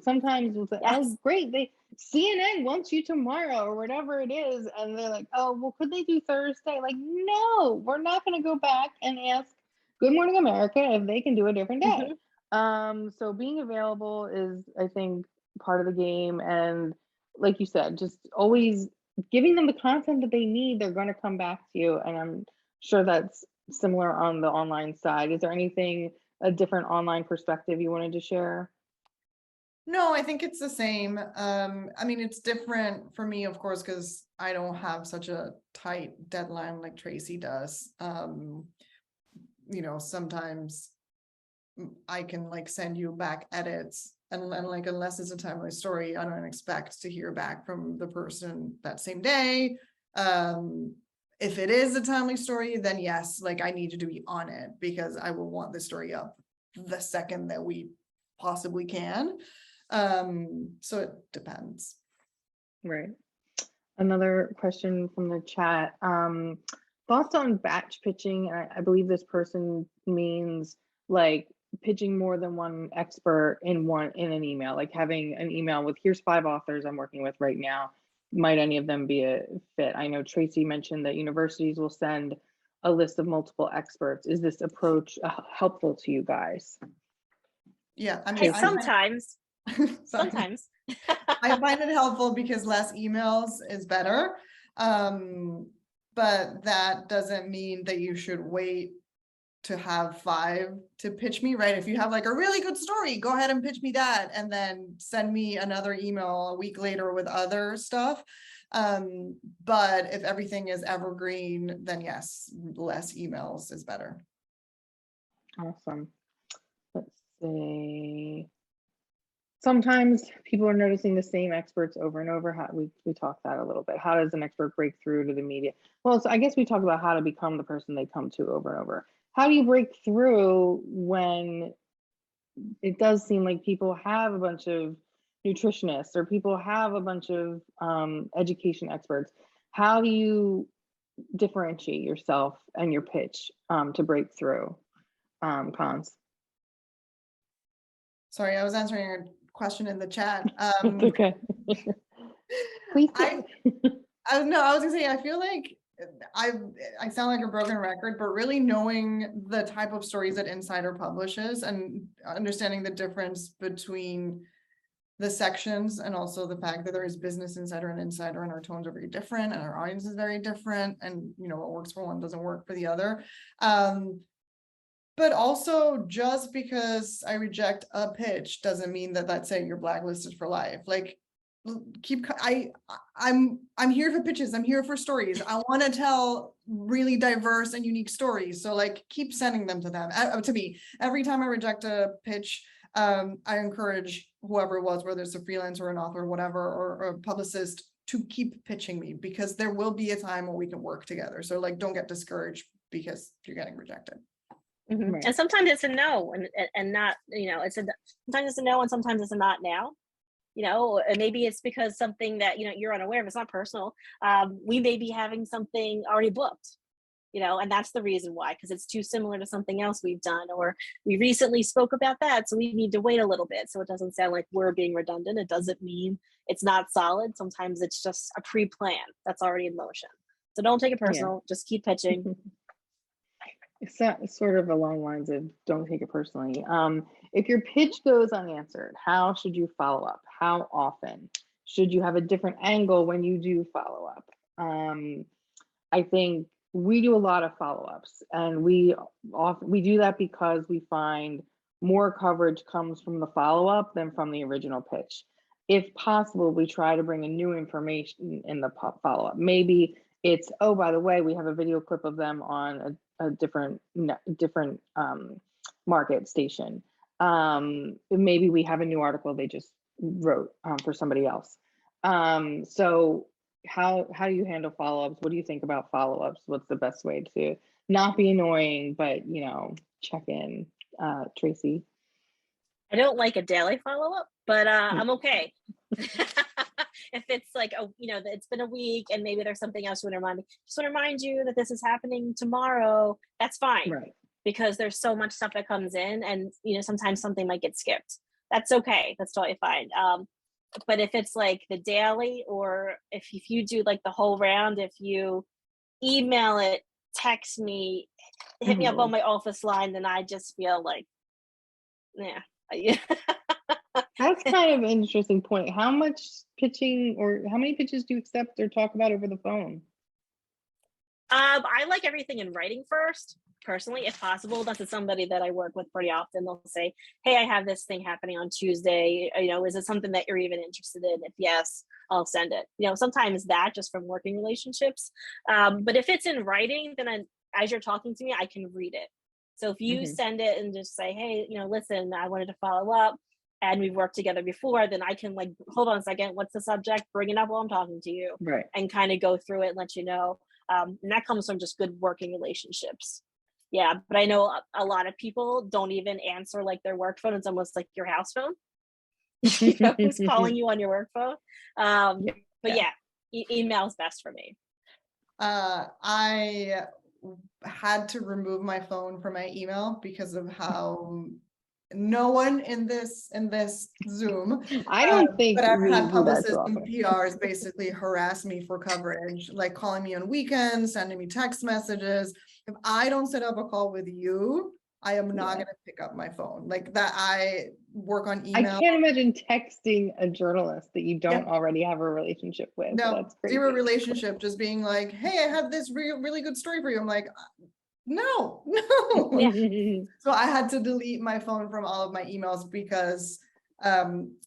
sometimes we'll say, Yes. "Oh, great, CNN wants you tomorrow," or whatever it is, and they're like, "Oh, well, could they do Thursday?" Like, no, we're not going to go back and ask Good Morning America if they can do a different day. So being available is, I think, part of the game, and like you said, just always giving them the content that they need. They're going to come back to you, and I'm sure that's similar on the online side. Is there anything, a different online perspective you wanted to share? No, I think it's the same. I mean, it's different for me, of course, because I don't have such a tight deadline like Tracy does. Sometimes I can like send you back edits, and like, unless it's a timely story, I don't expect to hear back from the person that same day. If it is a timely story, then yes, like I need you to be on it, because I will want the story up the second that we possibly can. So it depends. Right. Another question from the chat. Thoughts on batch pitching? I believe this person means like pitching more than one expert in an email, like having an email with, here's 5 authors I'm working with right now. Might any of them be a fit? I know Tracy mentioned that universities will send a list of multiple experts. Is this approach helpful to you guys? Yeah, I mean, sometimes. Sometimes. I find it helpful because less emails is better. But that doesn't mean that you should wait to have 5 to pitch me, right? If you have like a really good story, go ahead and pitch me that, and then send me another email a week later with other stuff. But if everything is evergreen, then yes, less emails is better. Awesome. Let's see. Sometimes people are noticing the same experts over and over. We talked that a little bit. How does an expert break through to the media? Well, so I guess we talked about how to become the person they come to over and over. How do you break through when it does seem like people have a bunch of nutritionists, or people have a bunch of education experts? How do you differentiate yourself and your pitch to break through? Conz? Sorry, I was answering your question in the chat. Okay. Please. I was gonna say, I feel like I sound like a broken record, but really knowing the type of stories that Insider publishes and understanding the difference between the sections, and also the fact that there is Business Insider and Insider, and our tones are very different, and our audience is very different, and what works for one doesn't work for the other. But also, just because I reject a pitch doesn't mean that that's it, you're blacklisted for life. Like, I'm here for pitches. I'm here for stories. I want to tell really diverse and unique stories. So like, keep sending them to them. To me, every time I reject a pitch, I encourage whoever it was, whether it's a freelancer or an author or whatever, or a publicist, to keep pitching me, because there will be a time where we can work together. So like, don't get discouraged because you're getting rejected. Right. And sometimes it's a no, and not, sometimes it's a no, and sometimes it's a not now. And maybe it's because something that you're unaware of. It's not personal. We may be having something already booked, and that's the reason why, because it's too similar to something else we've done, or we recently spoke about that, so we need to wait a little bit, so it doesn't sound like we're being redundant. It doesn't mean it's not solid. Sometimes it's just a pre-plan that's already in motion. So don't take it personal. Just keep pitching. It's sort of along the lines of don't take it personally. If your pitch goes unanswered, how should you follow up? How often? Should you have a different angle when you do follow up? I think we do a lot of follow-ups, and we do that because we find more coverage comes from the follow-up than from the original pitch. If possible, we try to bring in new information in the follow-up. Maybe it's, oh, by the way, we have a video clip of them on a different market station. Maybe we have a new article they just wrote for somebody else. So how do you handle follow-ups? What do you think about follow-ups? What's the best way to not be annoying, but check in? Tracy? I don't like a daily follow-up, but I'm okay. If it's like, it's been a week and maybe there's something else you want to remind me, just want to remind you that this is happening tomorrow, that's fine. Right. Because there's so much stuff that comes in and, sometimes something might get skipped. That's okay. That's totally fine. But if it's like the daily, or if you do like the whole round, if you email it, text me, hit me up on my office line, then I just feel like, yeah. That's kind of an interesting point. How much pitching, or how many pitches do you accept or talk about over the phone? I like everything in writing first, personally, if possible. That's somebody that I work with pretty often. They'll say, hey, I have this thing happening on Tuesday. Is it something that you're even interested in? If yes, I'll send it. Sometimes that just from working relationships. But if it's in writing, then as you're talking to me, I can read it. So if you send it and just say, hey, listen, I wanted to follow up and we've worked together before, then I can hold on a second, what's the subject? Bring it up while I'm talking to you. Right. And kind of go through it and let you know. And that comes from just good working relationships. Yeah, but I know a lot of people don't even answer their work phone. It's almost like your house phone. Who's calling you on your work phone? But email's best for me. I had to remove my phone from my email because of how no one in this Zoom. I don't think but I've had do publicists and PRs basically harass me for coverage, like calling me on weekends, sending me text messages. If I don't set up a call with you, I am not going to pick up my phone. Like that, I work on email. I can't imagine texting a journalist that you don't already have a relationship with. No, that's crazy. Zero relationship, just being like, hey, I have this really good story for you. I'm like, no. So I had to delete my phone from all of my emails because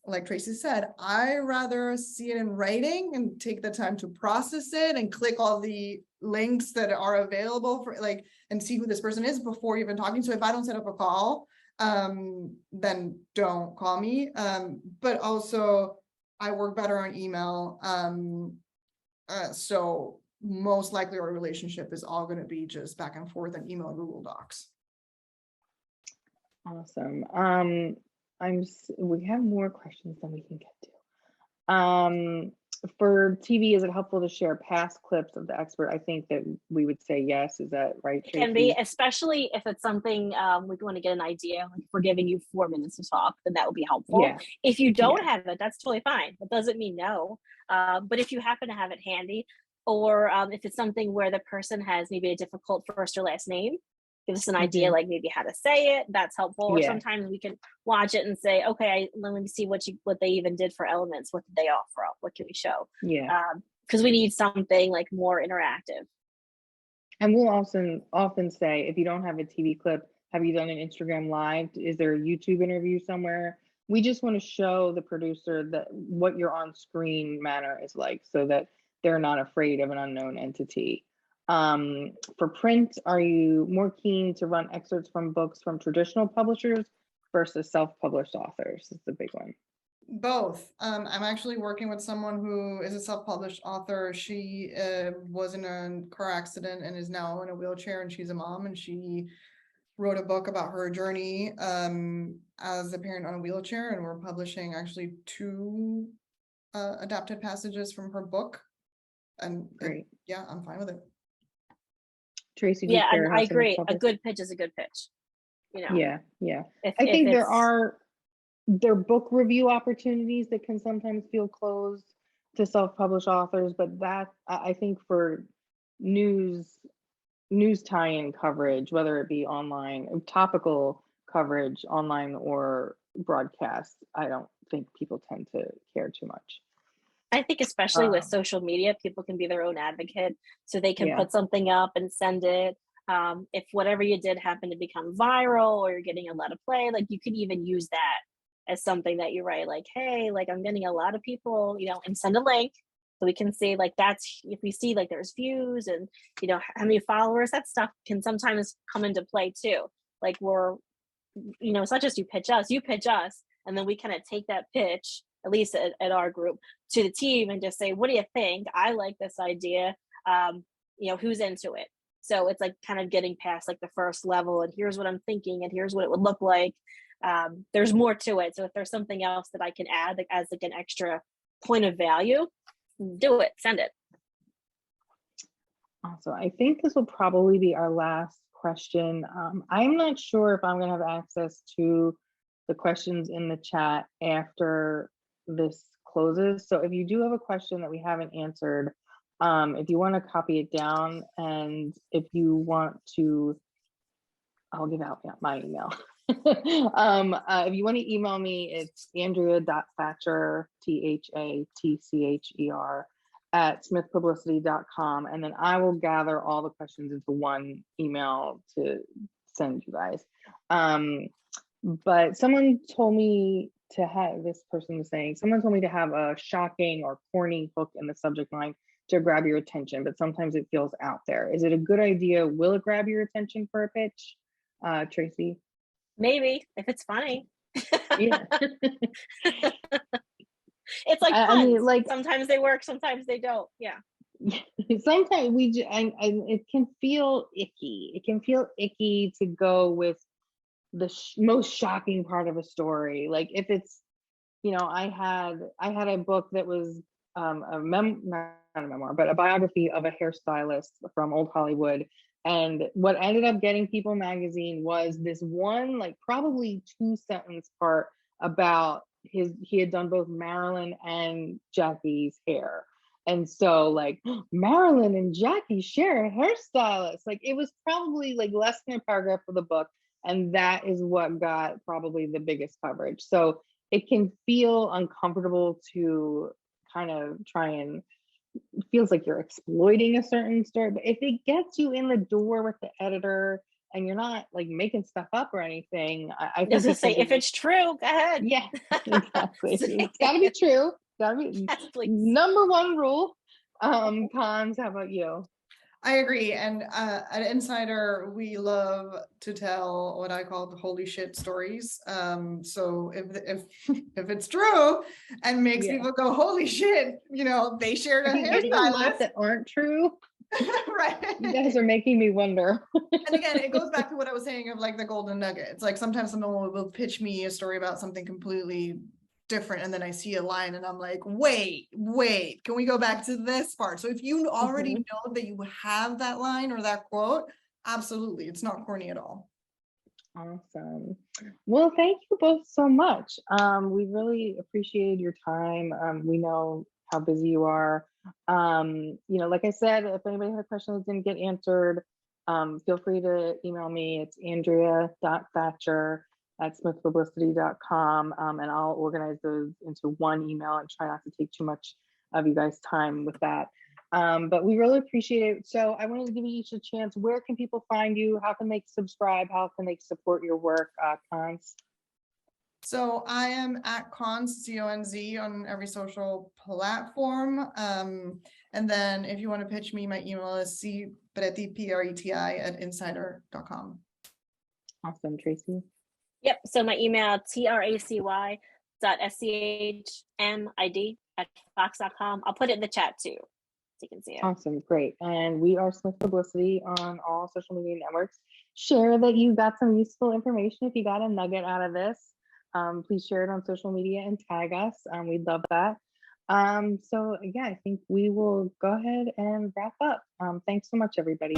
like Tracy said, I rather see it in writing and take the time to process it and click all the links that are available for and see who this person is before even talking. So if I don't set up a call, then don't call me. But also I work better on email. So most likely our relationship is all going to be just back and forth and email, Google Docs. Awesome. We have more questions than we can get to. For TV, is it helpful to share past clips of the expert? I think that we would say yes. Is that right, Tracy? It can be, especially if it's something we want to get an idea. Like if we're giving you 4 minutes to talk, then that would be helpful. Yeah. If you don't have it, that's totally fine. That doesn't mean no. But if you happen to have it handy, or if it's something where the person has maybe a difficult first or last name, give us an idea, like maybe how to say it. That's helpful. Or sometimes we can watch it and say, okay, let me see what they even did for elements. What did they offer up? What can we show? Yeah. Because we need something more interactive. And we'll often say, if you don't have a TV clip, have you done an Instagram Live? Is there a YouTube interview somewhere? We just want to show the producer that what your on-screen manner is like, so that they're not afraid of an unknown entity. For print, are you more keen to run excerpts from books from traditional publishers versus self-published authors? Is the big one. Both. I'm actually working with someone who is a self-published author. She was in a car accident and is now in a wheelchair, and she's a mom, and she wrote a book about her journey as a parent on a wheelchair, and we're publishing actually 2 adapted passages from her book. And great. I'm fine with it. Tracy, and I agree. A good pitch is a good pitch. Yeah. I think there are book review opportunities that can sometimes feel closed to self-published authors, but that I think for news tie-in coverage, whether it be online, topical coverage, online or broadcast, I don't think people tend to care too much. I think especially with social media, people can be their own advocate, so they can put something up and send it. If whatever you did happened to become viral or you're getting a lot of play, you could even use that as something that you write, hey, I'm getting a lot of people, and send a link so we can see that's, if we see there's views and how many followers, that stuff can sometimes come into play too. We're, it's not just you pitch us, and then we kind of take that pitch at least at our group, to the team and just say, what do you think? I like this idea. Who's into it? So it's like kind of getting past like the first level, and here's what I'm thinking, and here's what it would look like. There's more to it. So if there's something else that I can add like, as like an extra point of value, do it, send it. Also, I think this will probably be our last question. I'm not sure if I'm going to have access to the questions in the chat after this closes. So if you do have a question that we haven't answered, if you want to copy it down, and if you want to, I'll give out my email. If you want to email me, it's andrea.thatcher, THATCHER, @smithpublicity.com, and then I will gather all the questions into one email to send you guys. But someone told me to have, this person was saying, someone told me to have a shocking or corny hook in the subject line to grab your attention, but sometimes it feels out there. Is it a good idea? Will it grab your attention for a pitch? Tracy? Maybe, if it's funny. Yeah. It's like puns. I mean, like, sometimes they work, sometimes they don't. Yeah. Sometimes and it can feel icky. It can feel icky to go with the most shocking part of a story. Like if it's, I had a book that was not a memoir, but a biography of a hairstylist from old Hollywood. And what ended up getting People magazine was this one, like probably 2-sentence part about he had done both Marilyn and Jackie's hair. And so like Marilyn and Jackie share a hairstylist. Like it was probably like less than a paragraph of the book. And that is what got probably the biggest coverage. So it can feel uncomfortable to kind of try and, it feels like you're exploiting a certain story. But if it gets you in the door with the editor and you're not like making stuff up or anything, I think just to say, if it's true, go ahead. Yeah, exactly. It's gotta be true. Gotta be yes, please. Number one rule. Conz, how about you? I agree. And at Insider, we love to tell what I call the holy shit stories. So if it's true and makes people go, holy shit, they shared a hairstylist that aren't true. Right. You guys are making me wonder. And again, it goes back to what I was saying of like the golden nugget. It's like sometimes someone will pitch me a story about something completely different, and then I see a line and I'm like, wait, can we go back to this part? So if you already know that you have that line or that quote, absolutely, it's not corny at all. Awesome. Well, thank you both so much. We really appreciate your time. We know how busy you are. Like I said, if anybody had a question that didn't get answered, feel free to email me. It's andrea.thatcher@smithpublicity.com, and I'll organize those into one email and try not to take too much of you guys' time with that. But we really appreciate it. So I wanted to give you each a chance. Where can people find you? How can they subscribe? How can they support your work, Conz? So I am at Conz, CONZ, on every social platform. And then if you want to pitch me, my email is cpreti, PRETI, @insider.com. Awesome. Tracy? Yep. So my email, tracy.smid@fox.com. I'll put it in the chat too, so you can see it. Awesome. Great. And we are Smith Publicity on all social media networks. Share that you got some useful information. If you got a nugget out of this, please share it on social media and tag us. We'd love that. So yeah, I think we will go ahead and wrap up. Thanks so much, everybody.